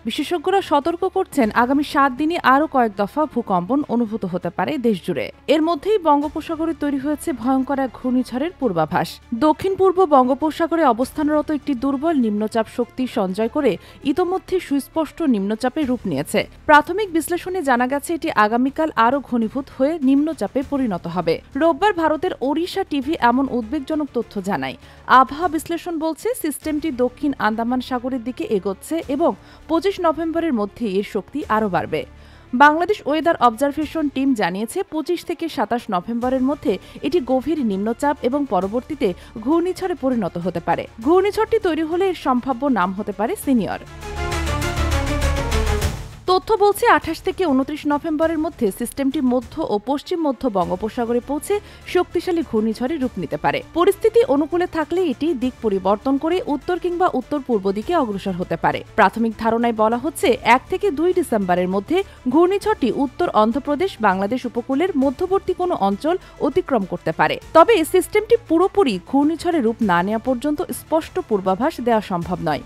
বিশেষজ্ঞরা সতর্ক করছেন আগামী 7 দিনে আরও কয়েক দফা ভূকম্পন অনুভূত হতে পারে দেশজুড়ে। এর মধ্যেই বঙ্গোপসাগরে তৈরি হয়েছে ভয়ঙ্কর এক ঘূর্ণিঝড়ের পূর্বাভাস। দক্ষিণ পূর্ব বঙ্গোপসাগরে অবস্থানরত একটি দুর্বল নিম্নচাপ শক্তি সঞ্চয় করে ইতোমধ্যে সুস্পষ্ট নিম্নচাপে রূপ নিয়েছে। প্রাথমিক বিশ্লেষণে জানা গেছে এটি আগামীকাল আরও ঘনীভূত হয়ে নিম্নচাপে পরিণত হবে। রোববার ভারতের ওড়িশা টিভি এমন উদ্বেগজনক তথ্য জানায়। আবহাওয়া বিশ্লেষণ বলছে সিস্টেমটি দক্ষিণ আন্দামান সাগরের দিকে এগোচ্ছে এবং 25 নভেম্বরের মধ্যে এর শক্তি আরও বাড়বে। বাংলাদেশ ওয়েদার অবজারভেশন টিম জানিয়েছে 25 থেকে 27 নভেম্বরের মধ্যে এটি গভীর নিম্নচাপ এবং পরবর্তীতে ঘূর্ণিঝড়ে পরিণত হতে পারে। ঘূর্ণিঝড়টি তৈরি হলে এর সম্ভাব্য নাম হতে পারে সিনিয়র। তথ্য বলছে 28 থেকে 29 নভেম্বরের মধ্যে সিস্টেমটি মধ্য ও পশ্চিম মধ্য বঙ্গোপসাগরে পৌঁছে শক্তিশালী ঘূর্ণিঝড়ে রূপ নিতে পারে। পরিস্থিতি অনুকূলে থাকলে এটি দিক পরিবর্তন করে উত্তর কিংবা উত্তর পূর্ব দিকে অগ্রসর হতে পারে। প্রাথমিক ধারণায় বলা হচ্ছে 1 থেকে 2 ডিসেম্বরের মধ্যে ঘূর্ণিঝড়টি উত্তর অন্ধ্রপ্রদেশ বাংলাদেশ উপকূলের মধ্যবর্তী কোনো অঞ্চল অতিক্রম করতে পারে। তবে সিস্টেমটি পুরোপুরি ঘূর্ণিঝড়ে রূপ না নেওয়া পর্যন্ত স্পষ্ট পূর্বাভাস দেওয়া সম্ভব নয়।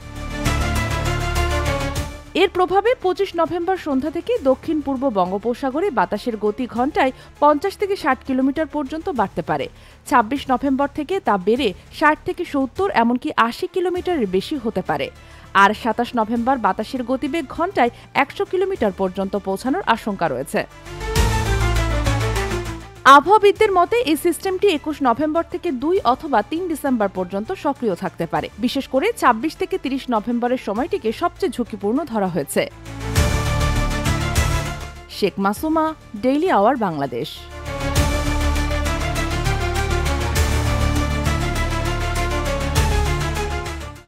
এর প্রভাবে 25 নভেম্বর সন্ধ্যা থেকে দক্ষিণ পূর্ব বঙ্গোপসাগরে বাতাসের গতি ঘণ্টায় 50 থেকে 60 কিলোমিটার পর্যন্ত বাড়তে পারে। 26 নভেম্বর থেকে তা বেড়ে 60 থেকে 70 এমনকি 80 কিলোমিটারের বেশি হতে পারে। আর 27 নভেম্বর বাতাসের গতিবেগ ঘণ্টায় 100 কিলোমিটার পর্যন্ত পৌঁছানোর আশঙ্কা রয়েছে। আবহাওয়াবিদদের মতে এই সিস্টেমটি 21 নভেম্বর থেকে 2 অথবা 3 ডিসেম্বর পর্যন্ত সক্রিয় থাকতে পারে। বিশেষ করে 26 থেকে 30 নভেম্বরের সময়টিকে সবচেয়ে ঝুঁকিপূর্ণ ধরা হয়েছে। Sheikh Masuma, daily our Bangladesh.